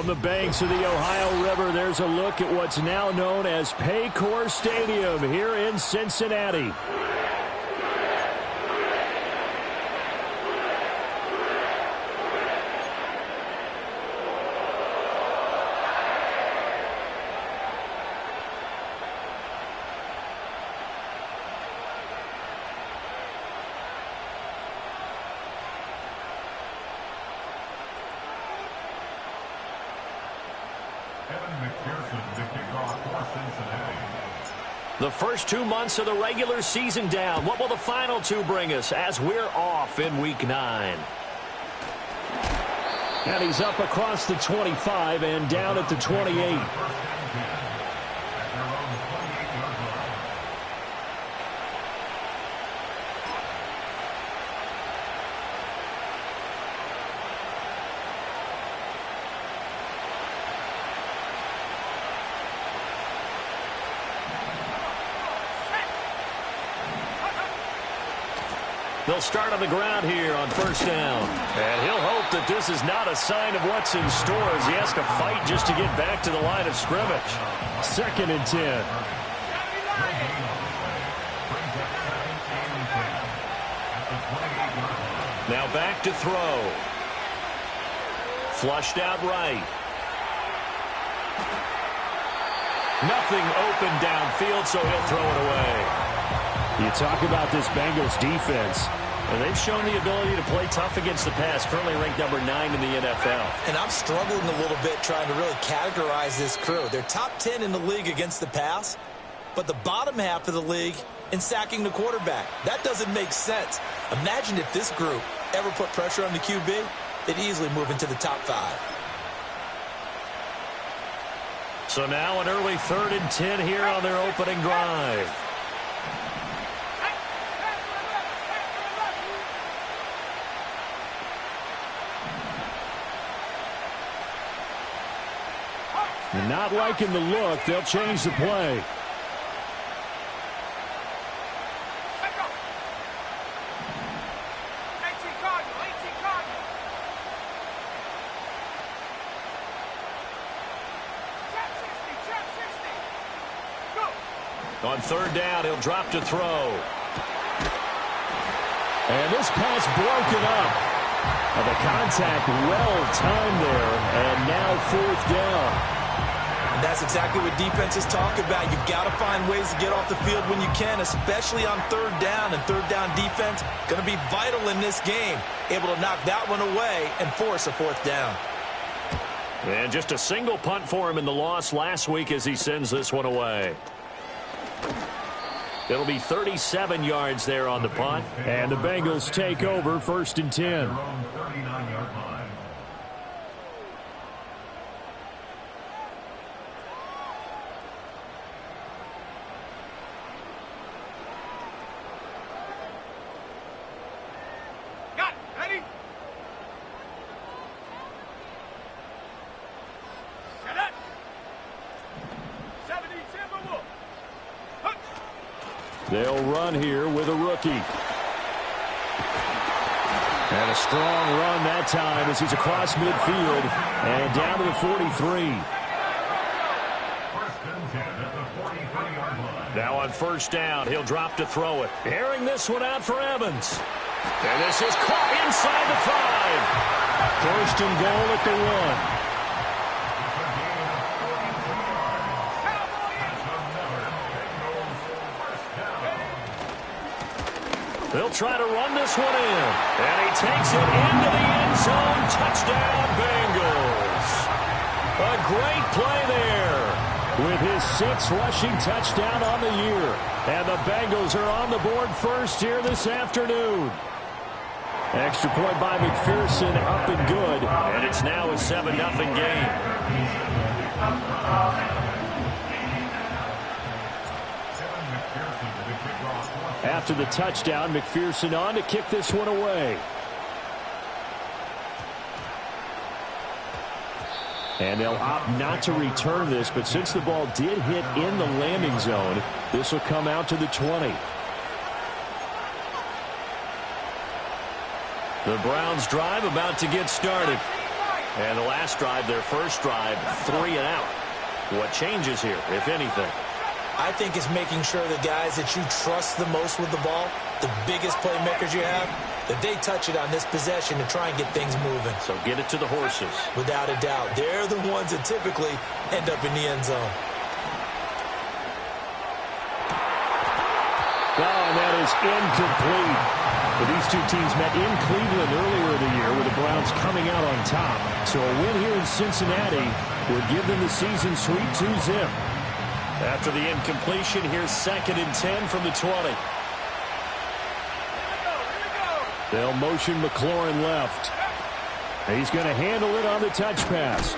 From the banks of the Ohio River, there's a look at what's now known as Paycor Stadium here in Cincinnati. The first 2 months of the regular season down. What will the final two bring us as we're off in Week 9? And he's up across the 25 and down at the 28. They'll start on the ground here on first down. And he'll hope that this is not a sign of what's in store as he has to fight just to get back to the line of scrimmage. 2nd and 10. Now back to throw. Flushed out right. Nothing open downfield, so he'll throw it away. You talk about this Bengals defense. And they've shown the ability to play tough against the pass, currently ranked number 9 in the NFL. And I'm struggling a little bit trying to really categorize this crew. They're top 10 in the league against the pass, but the bottom half of the league in sacking the quarterback. That doesn't make sense. Imagine if this group ever put pressure on the QB, they'd easily move into the top 5. So now an early 3rd and 10 here on their opening drive. And not liking the look, they'll change the play. On 3rd down, he'll drop to throw. And this pass broken up. And the contact well timed there. And now 4th down. And that's exactly what defenses talk about. You've got to find ways to get off the field when you can, especially on 3rd down. And 3rd down defense going to be vital in this game. Able to knock that one away and force a 4th down. And just a single punt for him in the loss last week as he sends this one away. It'll be 37 yards there on the punt. And the Bengals take over 1st and 10. They'll run here with a rookie. And a strong run that time as he's across midfield and down to the 43. Now on 1st down, he'll drop to throw it. Airing this one out for Evans. And this is caught inside the 5. 1st and goal at the 1. They'll try to run this one in. And he takes it into the end zone. Touchdown, Bengals. A great play there with his 6th rushing touchdown on the year. And the Bengals are on the board first here this afternoon. Extra point by McPherson, up and good. And it's now a 7-0 game. After the touchdown, McPherson on to kick this one away. And they'll opt not to return this, but since the ball did hit in the landing zone, this will come out to the 20. The Browns drive about to get started. And the last drive, their first drive, 3 and out. What changes here, if anything? I think it's making sure the guys that you trust the most with the ball, the biggest playmakers you have, that they touch it on this possession to try and get things moving. So get it to the horses. Without a doubt. They're the ones that typically end up in the end zone. And that is incomplete. Well, these two teams met in Cleveland earlier in the year with the Browns coming out on top. So a win here in Cincinnati would give them the season sweep 2-zip. After the incompletion, here's 2nd and 10 from the 20. They'll motion McLaurin left. He's going to handle it on the touch pass.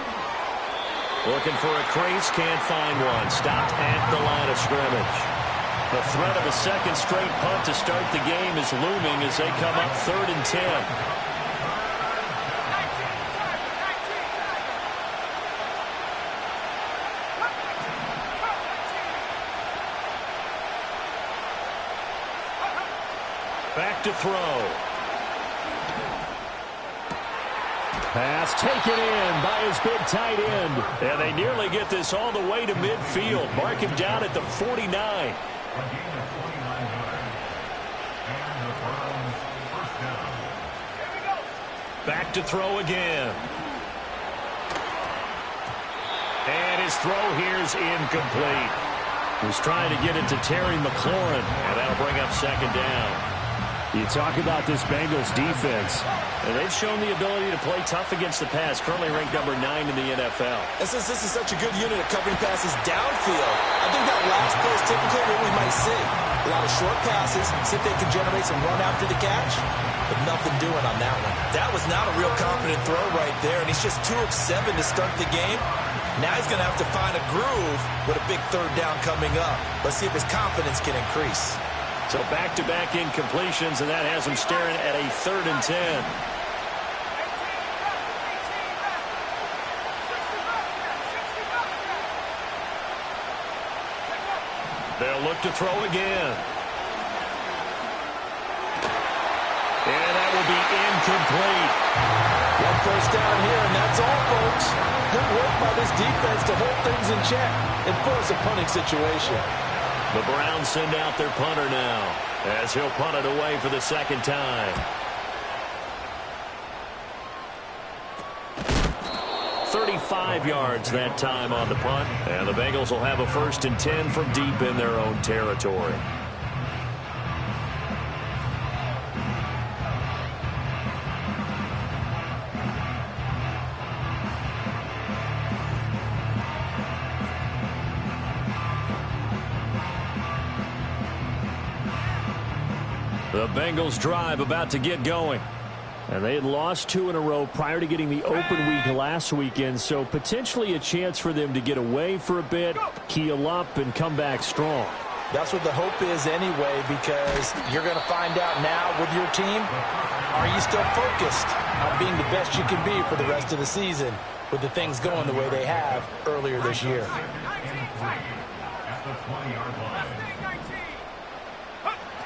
Looking for a crease, can't find one. Stopped at the line of scrimmage. The threat of a second straight punt to start the game is looming as they come up 3rd and 10. Back to throw. Pass taken in by his big tight end. And they nearly get this all the way to midfield. Mark him down at the 49. Back to throw again. And his throw here's incomplete. He's trying to get it to tteir McLaurin, and that'll bring up 2nd down. You talk about this Bengals defense, and they've shown the ability to play tough against the pass, currently ranked number 9 in the NFL. And since this is such a good unit at covering passes downfield, I think that last play is typically what we might see. A lot of short passes, see if they can generate some run after the catch, but nothing doing on that one. That was not a real confident throw right there, and he's just 2 of 7 to start the game. Now he's going to have to find a groove with a big 3rd down coming up. Let's see if his confidence can increase. So back-to-back incompletions, and that has him staring at a 3rd and 10. They'll look to throw again. And that will be incomplete. 1 first down here, and that's all, folks. Good work by this defense to hold things in check and force a punting situation. The Browns send out their punter now as he'll punt it away for the 2nd time. 35 yards that time on the punt, and the Bengals will have a 1st and 10 from deep in their own territory. The Bengals drive about to get going. And they had lost 2 in a row prior to getting the open week last weekend, so potentially a chance for them to get away for a bit, heal up, and come back strong. That's what the hope is anyway, because you're going to find out now with your team, are you still focused on being the best you can be for the rest of the season with the things going the way they have earlier this year?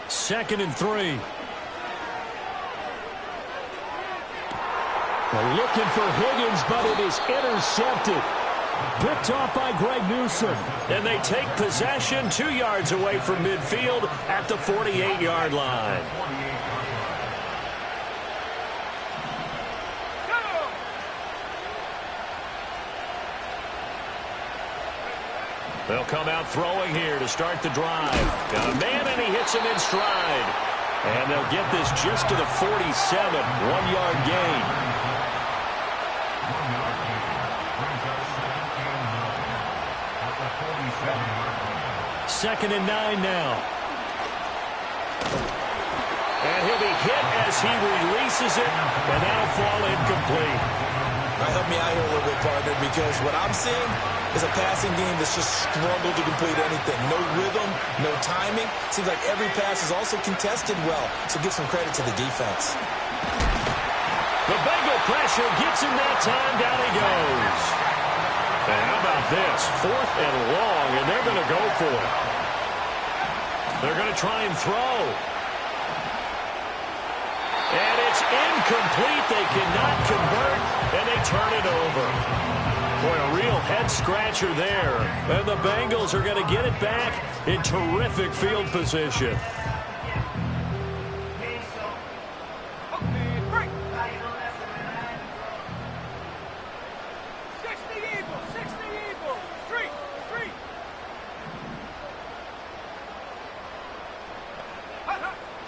Second and 3. Well, looking for Higgins, but it is intercepted. Picked off by Greg Newsom. And they take possession 2 yards away from midfield at the 48-yard line. They'll come out throwing here to start the drive. Got a man, and he hits him in stride. And they'll get this just to the 47, 1-yard gain. Second and 9 now. And he'll be hit as he releases it, and that'll fall incomplete. Help me out here a little bit, partner, because what I'm seeing is a passing game that's just struggled to complete anything. No rhythm, no timing. Seems like every pass is also contested well, so give some credit to the defense. The Bengal pressure gets him that time. Down he goes. And how about this? 4th and long, and they're going to go for it. They're going to try and throw. And it's It's incomplete. They cannot convert, and they turn it over. Boy, a real head-scratcher there. And the Bengals are going to get it back in terrific field position.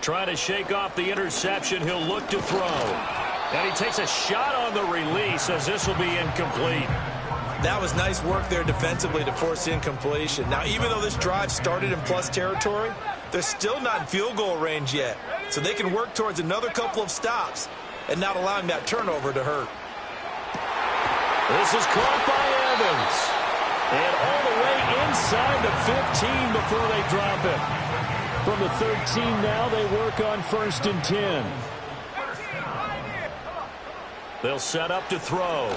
Trying to shake off the interception. He'll look to throw. And he takes a shot on the release as this will be incomplete. That was nice work there defensively to force incompletion. Now, even though this drive started in plus territory, they're still not in field goal range yet. So they can work towards another couple of stops and not allowing that turnover to hurt. This is caught by Evans. And all the way inside the 15 before they drop it. From the 13 now, they work on 1st and 10. They'll set up to throw.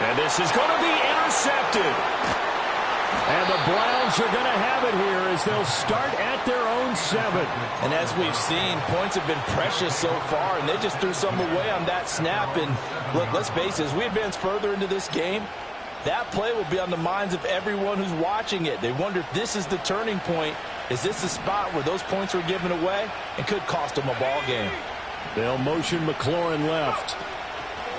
And this is going to be intercepted. And the Browns are going to have it here as they'll start at their own 7. And as we've seen, points have been precious so far, and they just threw some away on that snap. And look, let's face it, as we advance further into this game, that play will be on the minds of everyone who's watching it. They wonder if this is the turning point. Is this the spot where those points were given away and could cost them a ball game? They'll motion McLaurin left.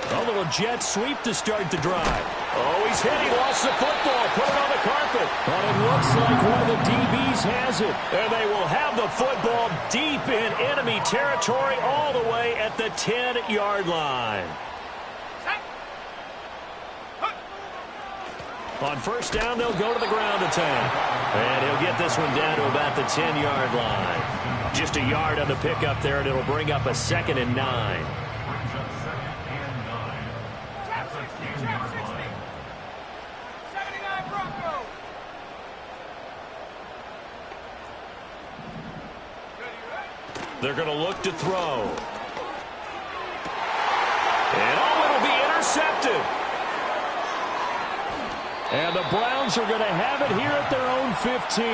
A little jet sweep to start the drive. Oh, he's hit. He lost the football. Put it on the carpet. But it looks like one of the DBs has it. And they will have the football deep in enemy territory all the way at the 10-yard line. On 1st down, they'll go to the ground attack. And he'll get this one down to about the 10-yard line. Just a yard on the pickup there, and it'll bring up a 2nd and 9. They're going to look to throw. And it'll be intercepted. And the Browns are going to have it here at their own 15.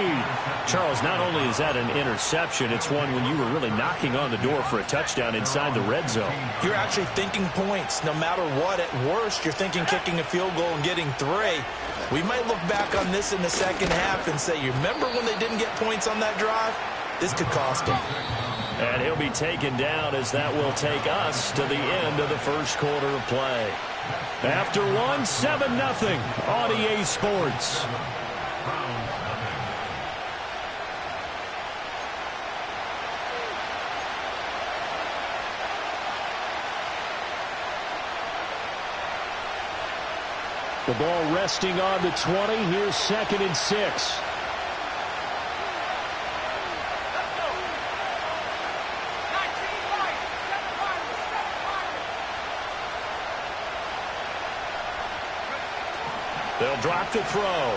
Charles, not only is that an interception, it's one when you were really knocking on the door for a touchdown inside the red zone. You're actually thinking points. No matter what, at worst, you're thinking kicking a field goal and getting 3. We might look back on this in the second half and say, you remember when they didn't get points on that drive? This could cost them. And he'll be taken down as that will take us to the end of the first quarter of play. After 7-0 on EA Sports. The ball resting on the 20. Here's 2nd and 6. They'll drop to throw.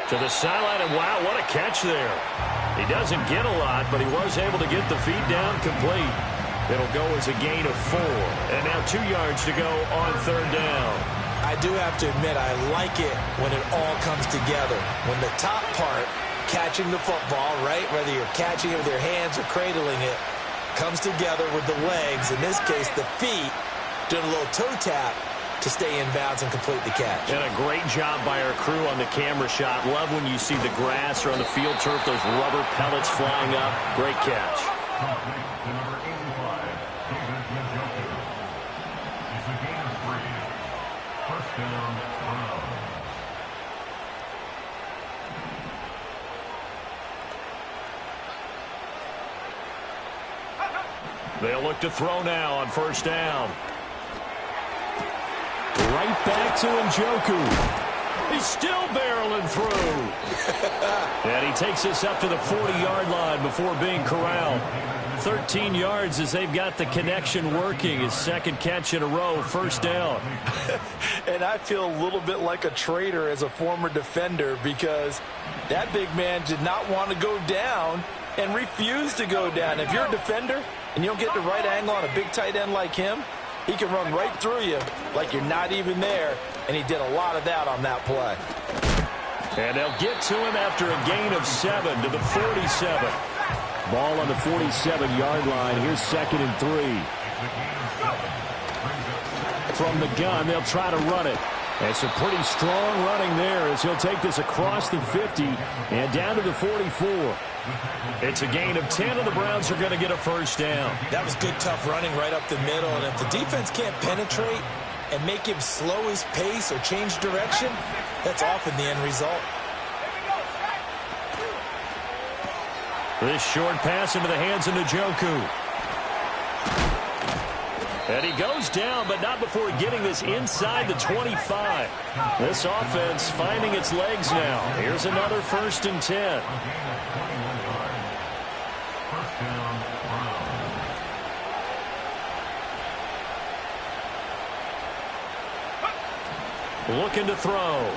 To the sideline, and wow, what a catch there. He doesn't get a lot, but he was able to get the feed down complete. It'll go as a gain of 4. And now 2 yards to go on 3rd down. I do have to admit, I like it when it all comes together. When the top part, catching the football, right, whether you're catching it with your hands or cradling it, comes together with the legs, in this case the feet, doing a little toe tap to stay in bounds and complete the catch. And a great job by our crew on the camera shot. Love when you see the grass or on the field turf, those rubber pellets flying up. Great catch. They'll look to throw now on 1st down. Right back to Njoku. He's still barreling through. And he takes this up to the 40-yard line before being corralled. 13 yards as they've got the connection working. His 2nd catch in a row, 1st down. And I feel a little bit like a traitor as a former defender because that big man did not want to go down and refused to go down. If you're a defender and you don't get the right angle on a big tight end like him, he can run right through you like you're not even there, and he did a lot of that on that play. And they'll get to him after a gain of 7 to the 47. Ball on the 47-yard line. Here's 2nd and 3. From the gun, they'll try to run it. And some pretty strong running there as he'll take this across the 50 and down to the 44. It's a gain of 10, and the Browns are going to get a first down. That was good, tough running right up the middle. And if the defense can't penetrate and make him slow his pace or change direction, that's often the end result. This short pass into the hands of Njoku. And he goes down, but not before getting this inside the 25. This offense finding its legs now. Here's another 1st and 10. Looking to throw.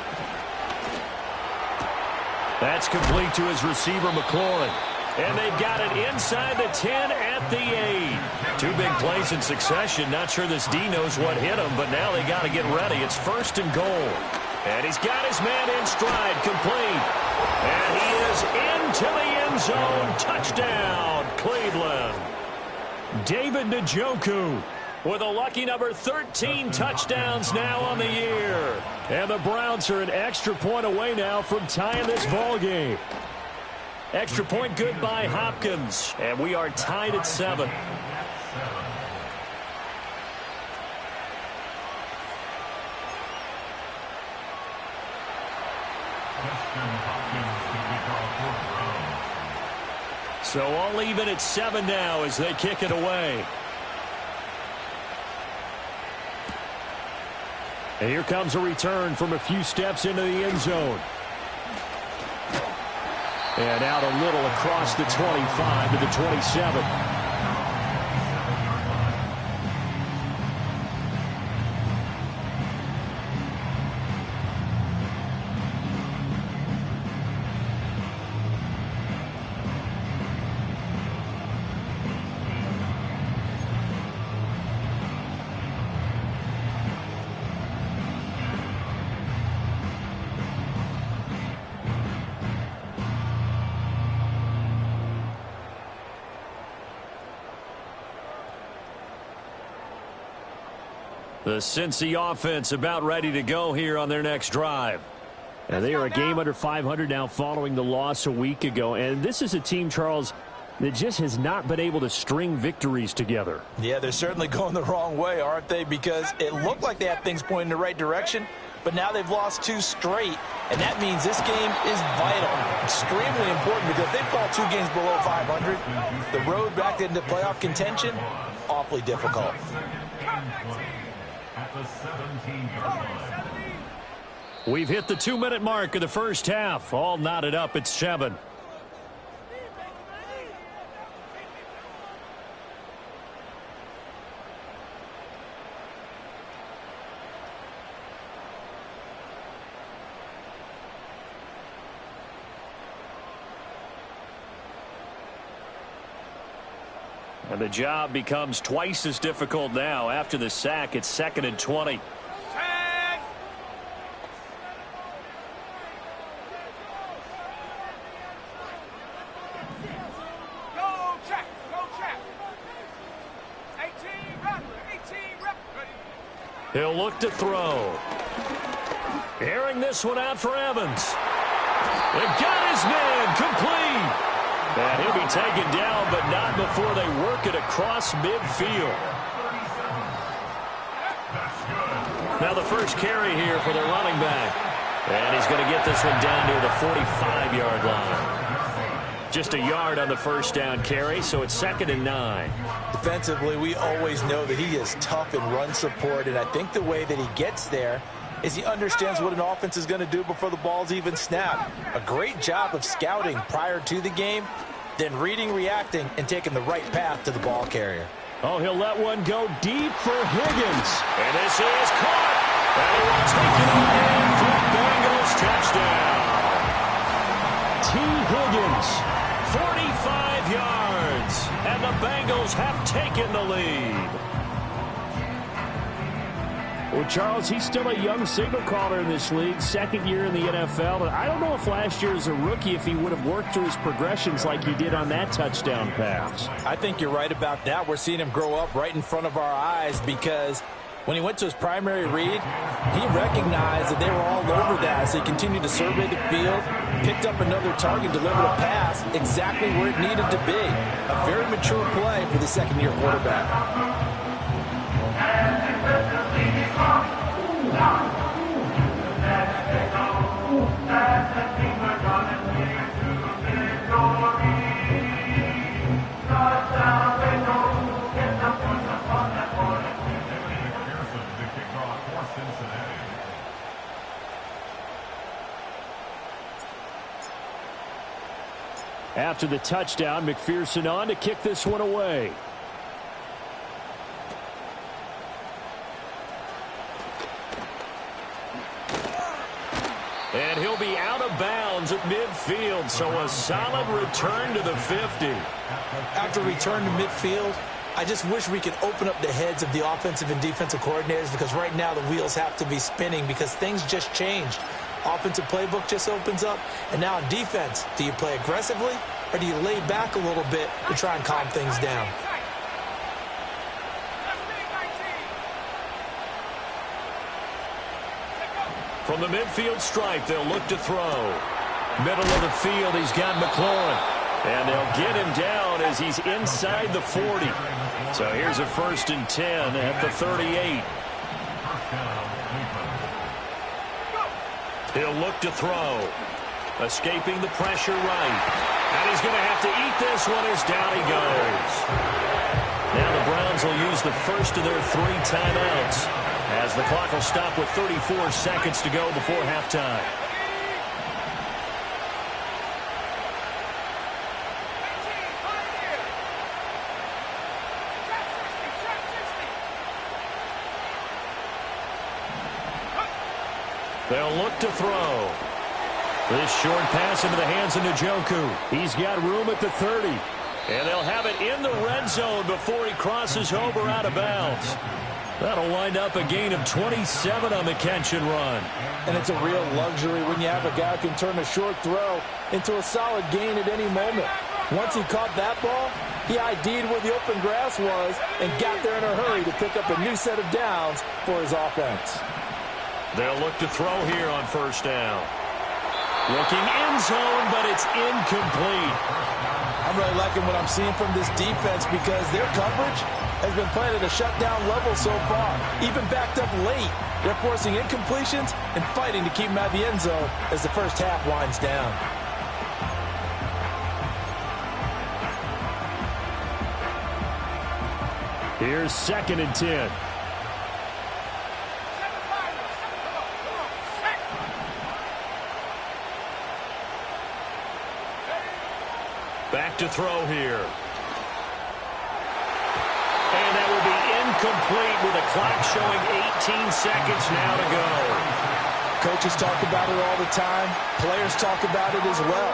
That's complete to his receiver, McLaurin. And they've got it inside the 10 at the 8. 2 big plays in succession. Not sure this D knows what hit him, but now they got to get ready. It's 1st and goal. And he's got his man in stride, complete. And he is into the end zone. Touchdown, Cleveland. David Njoku with a lucky number 13 touchdowns now on the year. And the Browns are an extra point away now from tying this ball game. Extra point good by Hopkins. And we are tied at 7. So all even at 7 now as they kick it away. And here comes a return from a few steps into the end zone. And out a little across the 25 to the 27. The Cincy offense about ready to go here on their next drive. And they are a game under 500 now following the loss a week ago. And this is a team, Charles, that just has not been able to string victories together. Yeah, they're certainly going the wrong way, aren't they? Because it looked like they had things pointing in the right direction, but now they've lost 2 straight. And that means this game is vital, extremely important, because if they fall 2 games below 500, the road back into playoff contention, awfully difficult. We've hit the 2-minute mark of the first half. All knotted up at 7. And the job becomes twice as difficult now after the sack. It's 2nd and 20. He'll look to throw. Airing this one out for Evans. They got his man complete. And he'll be taken down, but not before they work it across midfield. Now the first carry here for the running back. And he's going to get this one down near the 45-yard line. Just a yard on the first down carry, so it's 2nd and 9. Defensively, we always know that he is tough in run support, and I think the way that he gets there is he understands what an offense is going to do before the ball's even snapped. A great job of scouting prior to the game, then reading, reacting, and taking the right path to the ball carrier. Oh, he'll let one go deep for Higgins. And this is caught. And he will take it in for Bengals touchdown. T. Higgins, 45 yards. And the Bengals have taken the lead. Well, Charles, he's still a young signal caller in this league, second year in the NFL. And I don't know if last year as a rookie, if he would have worked through his progressions like he did on that touchdown pass. I think you're right about that. We're seeing him grow up right in front of our eyes because when he went to his primary read, he recognized that they were all over that. So he continued to survey the field, picked up another target, delivered a pass exactly where it needed to be. A very mature play for the second-year quarterback. After the touchdown, McPherson on to kick this one away. And he'll be out of bounds at midfield, so a solid return to the 50. After return to midfield, I just wish we could open up the heads of the offensive and defensive coordinators because right now the wheels have to be spinning because things just changed. Offensive playbook just opens up, and now on defense, do you play aggressively or do you lay back a little bit to try and calm things down? From the midfield stripe, they'll look to throw. Middle of the field, he's got McLaurin. And they'll get him down as he's inside the 40. So here's a 1st and 10 at the 38. He'll look to throw. Escaping the pressure right. And he's going to have to eat this one as down he goes. Now the Browns will use the first of their 3 timeouts as the clock will stop with 34 seconds to go before halftime. They'll look to throw. This short pass into the hands of Njoku. He's got room at the 30. And they'll have it in the red zone before he crosses over out of bounds. That'll wind up a gain of 27 on the catch and run. And it's a real luxury when you have a guy who can turn a short throw into a solid gain at any moment. Once he caught that ball, he ID'd where the open grass was and got there in a hurry to pick up a new set of downs for his offense. They'll look to throw here on 1st down. Looking end zone, but it's incomplete. I'm really liking what I'm seeing from this defense because their coverage has been played at a shutdown level so far. Even backed up late, they're forcing incompletions and fighting to keep them out of the end zone as the first half winds down. Here's 2nd and 10. Back to throw here. And that will be incomplete with a clock showing 18 seconds now to go. Coaches talk about it all the time. Players talk about it as well.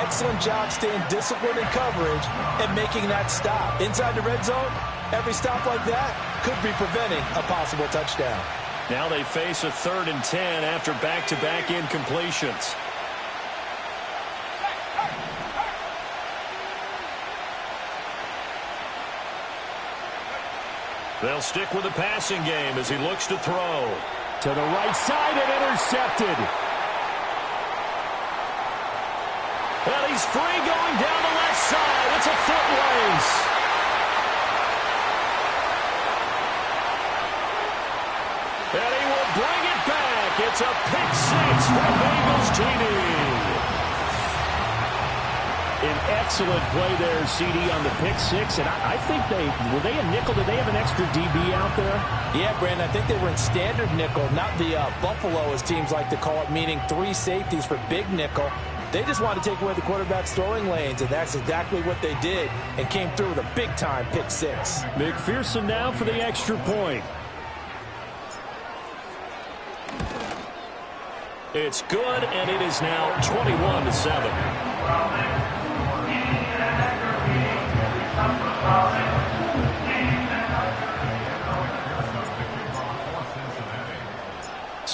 Excellent job staying disciplined in coverage and making that stop. Inside the red zone, every stop like that could be preventing a possible touchdown. Now they face a 3rd and 10 after back-to-back incompletions. They'll stick with the passing game as he looks to throw. To the right side and intercepted. And he's free going down the left side. It's a foot race. And he will bring it back. It's a pick 6 for Bengals TD. An excellent play there, CD, on the pick 6. And I think were they a nickel? Did they have an extra DB out there? Yeah, Brandon, I think they were in standard nickel, not the Buffalo, as teams like to call it, meaning 3 safeties for big nickel. They just wanted to take away the quarterback's throwing lanes, and that's exactly what they did and came through with a big-time pick 6. McPherson now for the extra point. It's good, and it is now 21-7.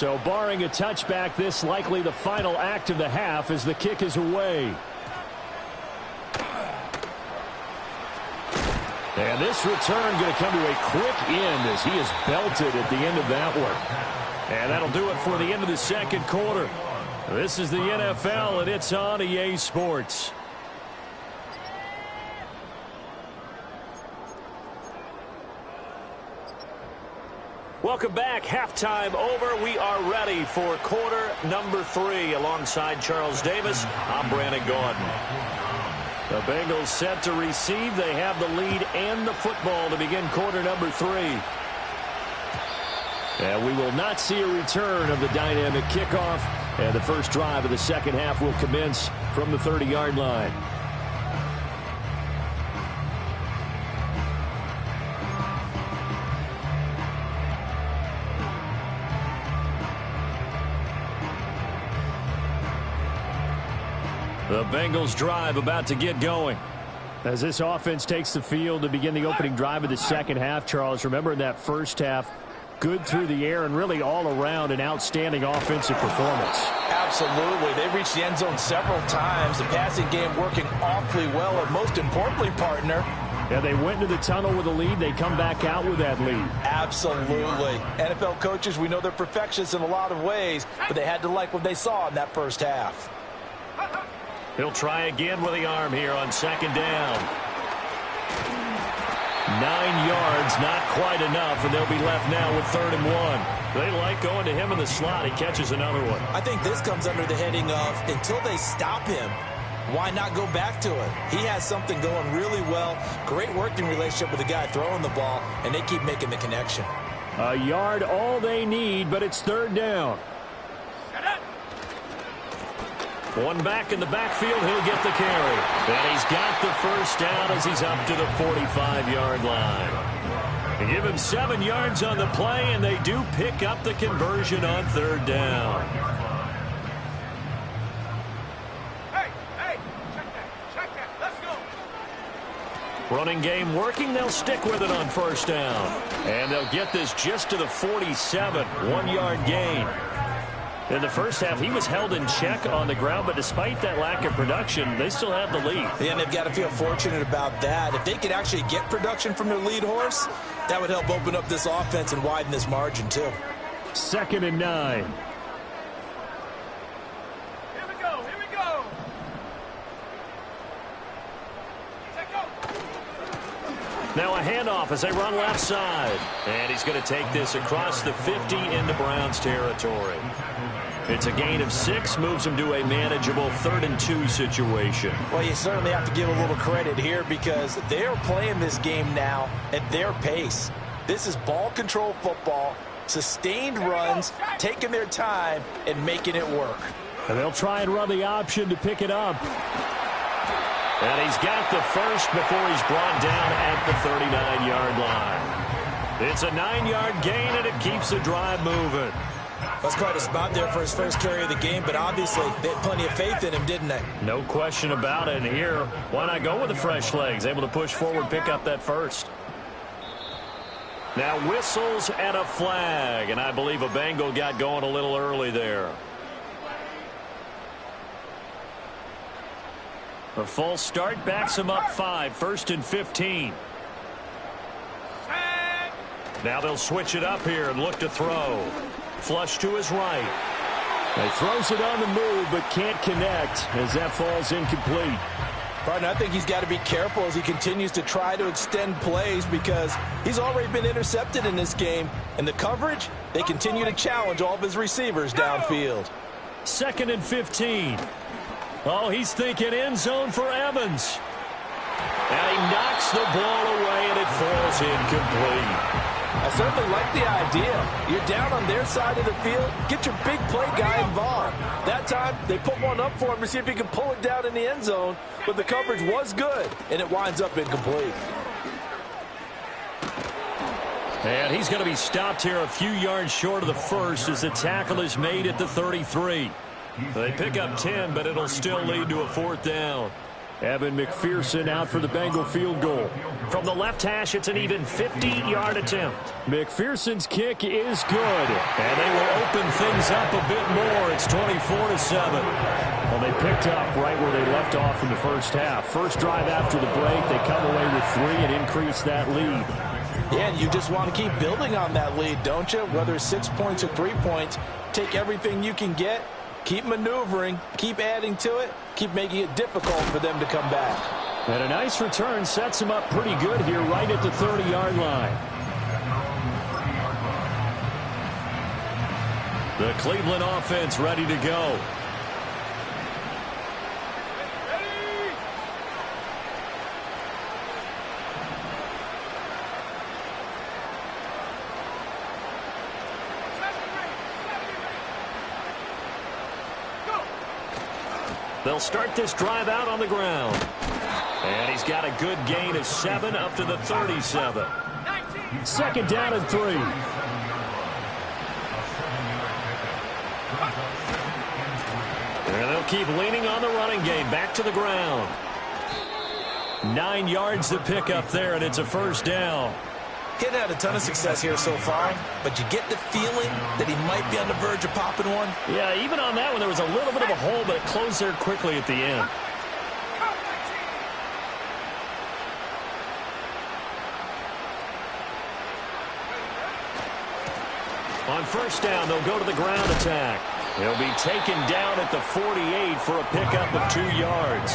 So barring a touchback, this likely the final act of the half as the kick is away. And this return going to come to a quick end as he is belted at the end of that one. And that'll do it for the end of the second quarter. This is the NFL, and it's on EA Sports. Welcome back. Halftime over. We are ready for quarter number 3. Alongside Charles Davis, I'm Brandon Gaudin. The Bengals set to receive. They have the lead and the football to begin quarter number 3. And we will not see a return of the dynamic kickoff. And the first drive of the second half will commence from the 30-yard line. The Bengals drive about to get going. As this offense takes the field to begin the opening drive of the second half, Charles, remember in that first half, good through the air and really all around an outstanding offensive performance. Absolutely. They reached the end zone several times. The passing game working awfully well. And most importantly, partner, yeah, they went into the tunnel with a lead. They come back out with that lead. Absolutely. NFL coaches, we know they're perfectionists in a lot of ways, but they had to like what they saw in that first half. He'll try again with the arm here on second down. 9 yards, not quite enough, and they'll be left now with 3rd and 1. They like going to him in the slot. He catches another one. I think this comes under the heading of until they stop him, why not go back to it? He has something going really well. Great working relationship with the guy throwing the ball, and they keep making the connection. A yard all they need, but it's 3rd down. One back in the backfield, he'll get the carry. And he's got the first down as he's up to the 45-yard line. They give him 7 yards on the play, and they do pick up the conversion on 3rd down. Hey, check that, let's go. Running game working, they'll stick with it on 1st down. And they'll get this just to the 47, 1-yard gain. In the first half, he was held in check on the ground, but despite that lack of production, they still have the lead. Yeah, and they've got to feel fortunate about that. If they could actually get production from their lead horse, that would help open up this offense and widen this margin, too. 2nd and 9. Here we go. Now a handoff as they run left side. And he's going to take this across the 50 into Browns territory. It's a gain of 6, moves him to a manageable 3rd and 2 situation. Well, you certainly have to give a little credit here because they are playing this game now at their pace. This is ball control football, sustained runs, taking their time, and making it work. And they'll try and run the option to pick it up. And he's got the first before he's brought down at the 39-yard line. It's a 9-yard gain, and it keeps the drive moving. That's quite a spot there for his first carry of the game, but obviously they had plenty of faith in him, didn't they? No question about it. And here, why not go with the fresh legs? Able to push forward, pick up that first. Now whistles and a flag, and I believe a Bengal got going a little early there. A false start backs him up 5, 1st and 15. Now they'll switch it up here and look to throw. Flush to his right. He throws it on the move but can't connect as that falls incomplete. Partner, I think he's got to be careful as he continues to try to extend plays because he's already been intercepted in this game. And the coverage, they continue to challenge all of his receivers downfield. 2nd and 15. Oh, he's thinking end zone for Evans. And he knocks the ball away and it falls incomplete. I certainly like the idea. You're down on their side of the field. Get your big play guy involved. That time, they put one up for him to see if he can pull it down in the end zone. But the coverage was good, and it winds up incomplete. And he's going to be stopped here a few yards short of the first as the tackle is made at the 33. They pick up 10, but it'll still lead to a 4th down. Evan McPherson out for the Bengal field goal. From the left hash, it's an even 50-yard attempt. McPherson's kick is good, and they will open things up a bit more. It's 24-7. Well, they picked up right where they left off in the first half. First drive after the break, they come away with 3 and increase that lead. Yeah, and you just want to keep building on that lead, don't you? Whether it's 6 points or 3 points, take everything you can get, keep maneuvering, keep adding to it, keep making it difficult for them to come back. And a nice return sets them up pretty good here right at the 30-yard line. The Cleveland offense ready to go. They'll start this drive out on the ground. And he's got a good gain of 7 up to the 37. Second down and 3. And they'll keep leaning on the running game. Back to the ground. 9 yards to pick up there, and it's a first down. He hadn't had a ton of success here so far, but you get the feeling that he might be on the verge of popping one. Yeah, even on that one, there was a little bit of a hole, but it closed there quickly at the end. On first down, they'll go to the ground attack. He'll be taken down at the 48 for a pickup of 2 yards.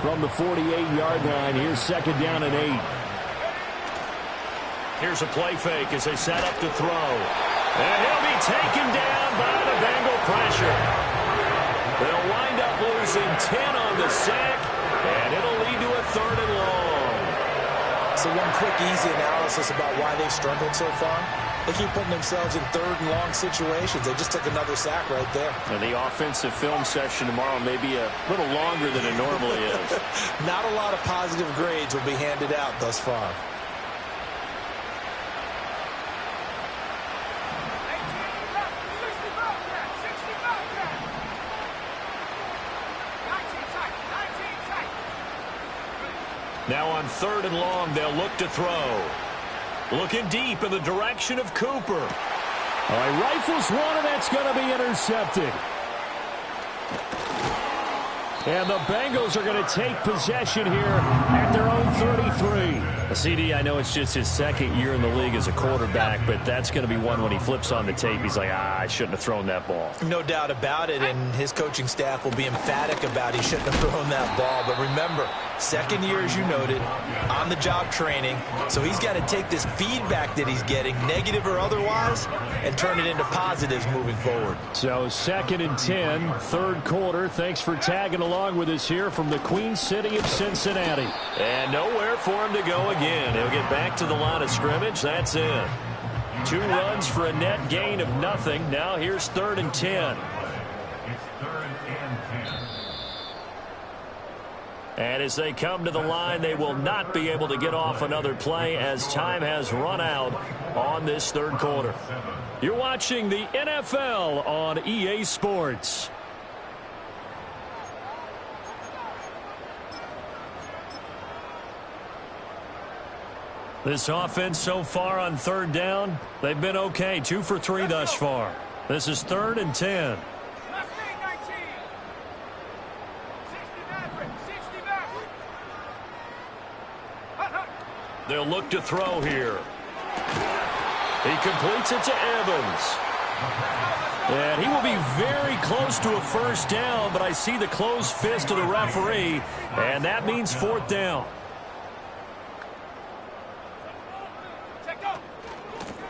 From the 48-yard line, here's second down and 8. Here's a play fake as they set up to throw. And he'll be taken down by the Bengal pressure. They'll wind up losing 10 on the sack, and it'll lead to a 3rd and long. So one quick, easy analysis about why they've struggled so far. They keep putting themselves in 3rd and long situations. They just took another sack right there. And the offensive film session tomorrow may be a little longer than it normally is. Not a lot of positive grades will be handed out thus far. Now on 3rd and long, they'll look to throw. Looking deep in the direction of Cooper. All right, rifles one, and that's going to be intercepted. And the Bengals are going to take possession here at their own 33. CD, I know it's just his 2nd year in the league as a quarterback, but that's going to be one when he flips on the tape. He's like, I shouldn't have thrown that ball. No doubt about it, and his coaching staff will be emphatic about he shouldn't have thrown that ball. But remember, 2nd year, as you noted, on-the-job training. So he's got to take this feedback that he's getting, negative or otherwise, and turn it into positives moving forward. So 2nd and 10, 3rd quarter. Thanks for tagging along with us here from the Queen City of Cincinnati. And nowhere for him to go again. He'll get back to the line of scrimmage. That's it. 2 runs for a net gain of nothing. Now here's 3rd and 10. And as they come to the line, they will not be able to get off another play as time has run out on this 3rd quarter. You're watching the NFL on EA Sports. This offense so far on 3rd down, they've been okay. 2 for 3 thus far. This is 3rd and 10. They'll look to throw here. He completes it to Evans. And he will be very close to a first down, but I see the closed fist of the referee, and that means 4th down.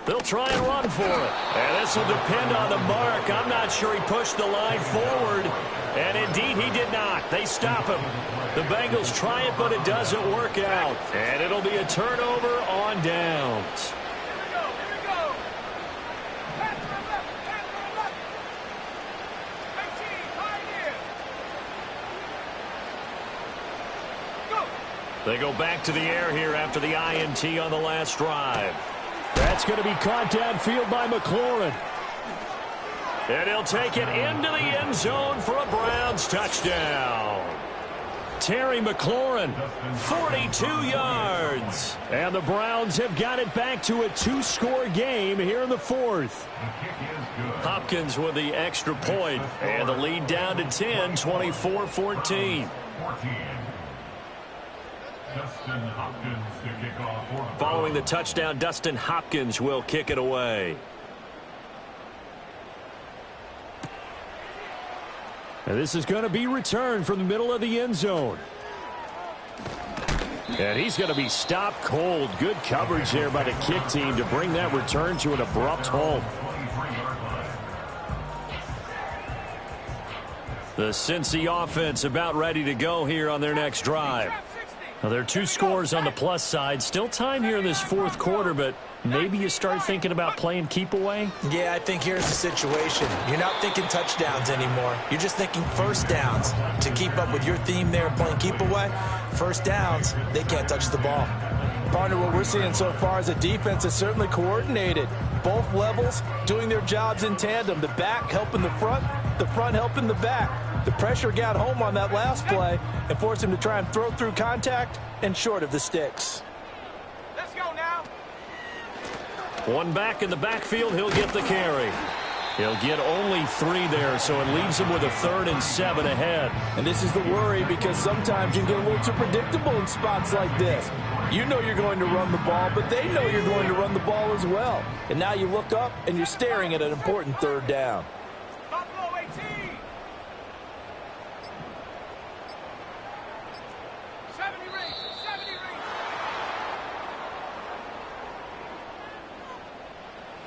They'll try and run for it. And this will depend on the mark. I'm not sure he pushed the line forward. And indeed, he did not. They stop him. The Bengals try it, but it doesn't work out. And it'll be a turnover on downs. They go back to the air here after the INT on the last drive. That's going to be caught downfield by McLaurin. And he'll take it into the end zone for a Browns touchdown. Terry McLaurin, 42 yards. And the Browns have got it back to a 2-score game here in the fourth. Hopkins with the extra point, and the lead down to 10, 24-14. Following the touchdown, Dustin Hopkins will kick it away. And this is going to be returned from the middle of the end zone. And he's going to be stopped cold. Good coverage there by the kick team to bring that return to an abrupt halt. The Cincy offense about ready to go here on their next drive. Now, there are 2 scores on the plus side. Still time here in this fourth quarter, but maybe you start thinking about playing keep away? Yeah, I think here's the situation. You're not thinking touchdowns anymore. You're just thinking first downs. To keep up with your theme there playing keep away, first downs, they can't touch the ball. Partner, what we're seeing so far is a defense that's certainly coordinated. Both levels doing their jobs in tandem. The back helping the front helping the back. The pressure got home on that last play and forced him to try and throw through contact and short of the sticks. Let's go now. One back in the backfield, he'll get the carry. He'll get only 3 there, so it leaves him with a 3rd and 7 ahead. And this is the worry because sometimes you get a little too predictable in spots like this. You know you're going to run the ball, but they know you're going to run the ball as well. And now you look up and you're staring at an important 3rd down. Buffalo 18. 70 rings. 70 rings.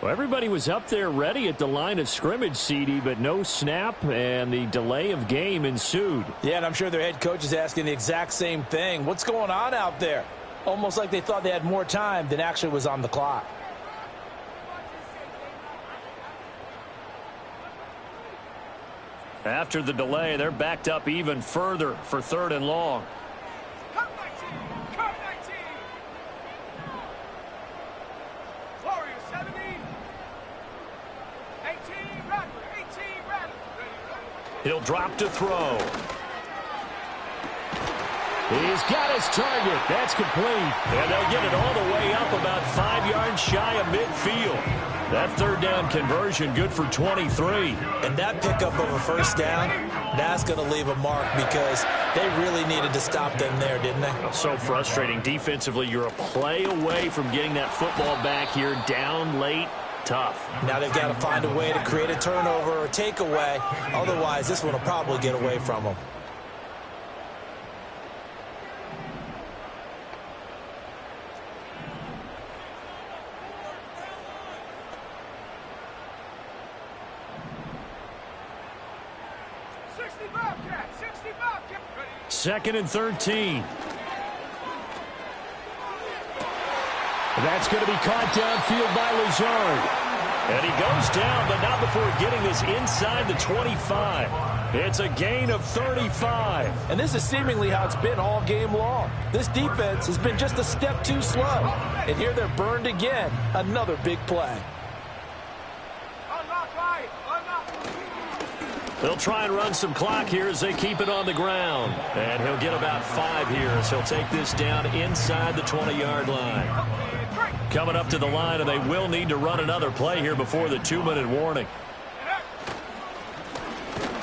Well, everybody was up there ready at the line of scrimmage, CD, but no snap, and the delay of game ensued. Yeah, and I'm sure their head coach is asking the exact same thing. What's going on out there? Almost like they thought they had more time than actually was on the clock. After the delay, they're backed up even further for 3rd and long. Come 19. Come 19. Warriors 70. 18 Rattler. 18 Rattler. He'll drop to throw. He's got his target. That's complete. And they'll get it all the way up about 5 yards shy of midfield. That 3rd down conversion good for 23. And that pickup of a first down, that's going to leave a mark because they really needed to stop them there, didn't they? So frustrating. Defensively, you're a play away from getting that football back here. Down late. Tough. Now they've got to find a way to create a turnover or takeaway. Otherwise, this one will probably get away from them. Second and 13. That's going to be caught downfield by Lazard. And he goes down, but not before getting this inside the 25. It's a gain of 35. And this is seemingly how it's been all game long. This defense has been just a step too slow. And here they're burned again. Another big play. They'll try and run some clock here as they keep it on the ground. And he'll get about 5 here as he'll take this down inside the 20-yard line. Coming up to the line, and they will need to run another play here before the 2-minute warning.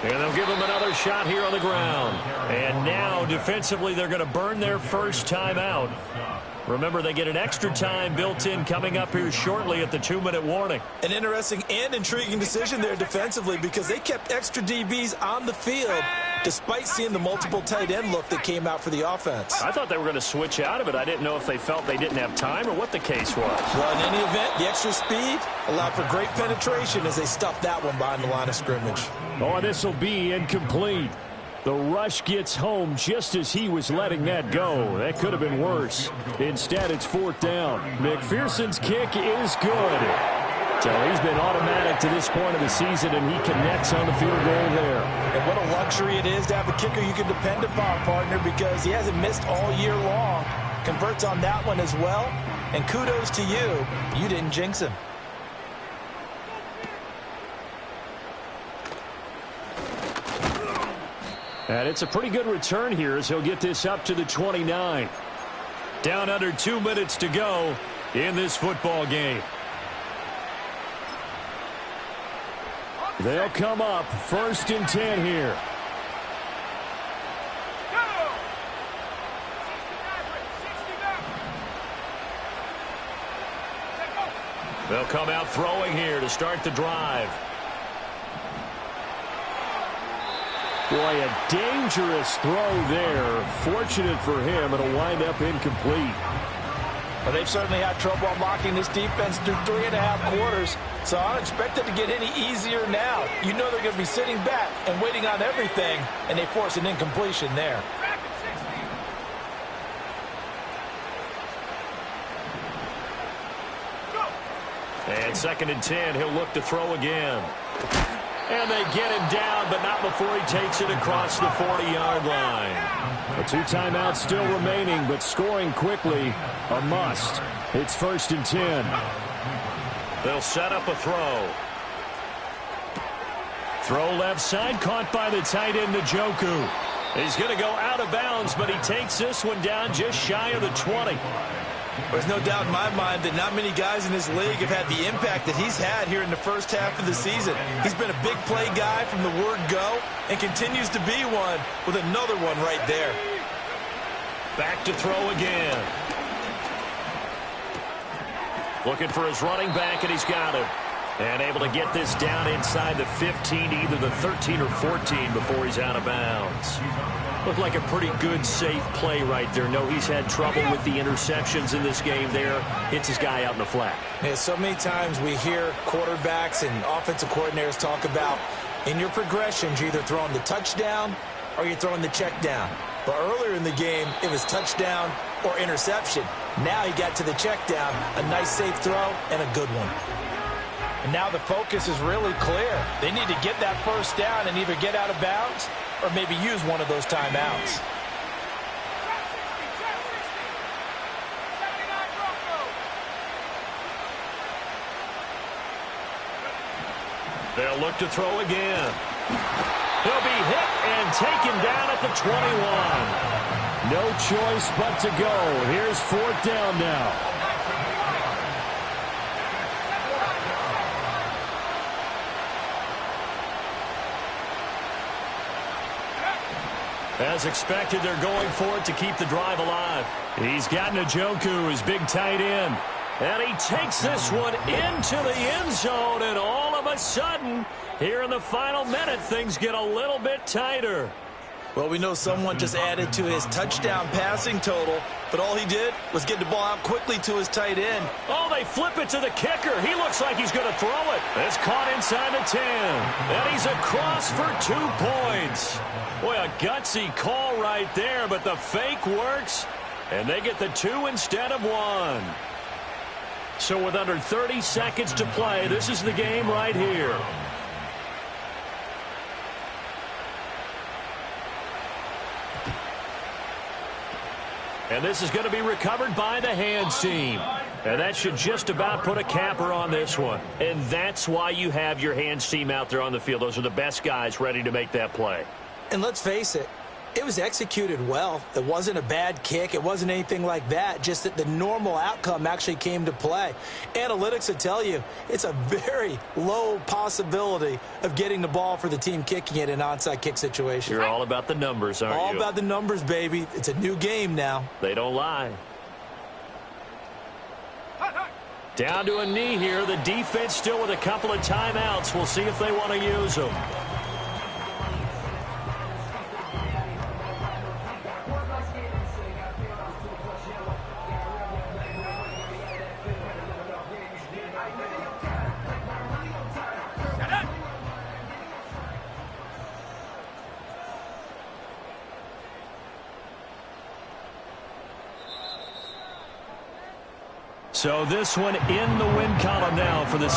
And they'll give them another shot here on the ground. And now, defensively, they're going to burn their first time out. Remember, they get an extra time built in coming up here shortly at the 2-minute warning. An interesting and intriguing decision there defensively because they kept extra DBs on the field despite seeing the multiple tight end look that came out for the offense. I thought they were going to switch out of it. I didn't know if they felt they didn't have time or what the case was. Well, in any event, the extra speed allowed for great penetration as they stuffed that one behind the line of scrimmage. Oh, this will be incomplete. The rush gets home just as he was letting that go. That could have been worse. Instead, it's 4th down. McPherson's kick is good. So he's been automatic to this point of the season, and he connects on the field goal there. And what a luxury it is to have a kicker you can depend upon, partner, because he hasn't missed all year long. Converts on that one as well. And kudos to you. You didn't jinx him. And it's a pretty good return here as he'll get this up to the 29. Down under 2 minutes to go in this football game. They'll come up 1st and 10 here. They'll come out throwing here to start the drive. Boy, a dangerous throw there. Fortunate for him, it'll wind up incomplete. Well, they've certainly had trouble unlocking this defense through 3.5 quarters, so I don't expect it to get any easier now. You know they're going to be sitting back and waiting on everything, and they force an incompletion there. And 2nd and 10, he'll look to throw again. And they get him down, but not before he takes it across the 40-yard line. A 2 timeouts still remaining, but scoring quickly, a must. It's 1st and 10. They'll set up a throw. Throw left side, caught by the tight end, Njoku. He's going to go out of bounds, but he takes this one down just shy of the 20. There's no doubt in my mind that not many guys in this league have had the impact that he's had here in the first half of the season. He's been a big play guy from the word go and continues to be one with another one right there. Back to throw again. Looking for his running back, and he's got him. And able to get this down inside the 15, either the 13 or 14 before he's out of bounds. Looked like a pretty good, safe play right there. No, he's had trouble with the interceptions in this game there. Hits his guy out in the flat. Yeah, so many times we hear quarterbacks and offensive coordinators talk about in your progressions, you're either throwing the touchdown or you're throwing the check down. But earlier in the game, it was touchdown or interception. Now he got to the check down, a nice safe throw, and a good one. And now the focus is really clear. They need to get that first down and either get out of bounds or maybe use one of those timeouts. They'll look to throw again. He'll be hit and taken down at the 21. No choice but to go. Here's 4th down now. As expected, they're going for it to keep the drive alive. He's got Njoku, his big tight end. And he takes this one into the end zone, and all of a sudden, here in the final minute, things get a little bit tighter. Well, we know someone just added to his touchdown passing total, but all he did was get the ball out quickly to his tight end. Oh, they flip it to the kicker. He looks like he's going to throw it. It's caught inside the 10, and he's across for 2 points. Boy, a gutsy call right there, but the fake works, and they get the 2 instead of 1. So with under 30 seconds to play, this is the game right here. And this is going to be recovered by the hands team. And that should just about put a capper on this one. And that's why you have your hands team out there on the field. Those are the best guys ready to make that play. And let's face it, it was executed well. It wasn't a bad kick. It wasn't anything like that. Just that the normal outcome actually came to play. Analytics will tell you it's a very low possibility of getting the ball for the team kicking it in an onside kick situation. You're all about the numbers, aren't you? All about the numbers, baby. It's a new game now. They don't lie. Down to a knee here. The defense still with a couple of timeouts. We'll see if they want to use them. So this one in the win column now for the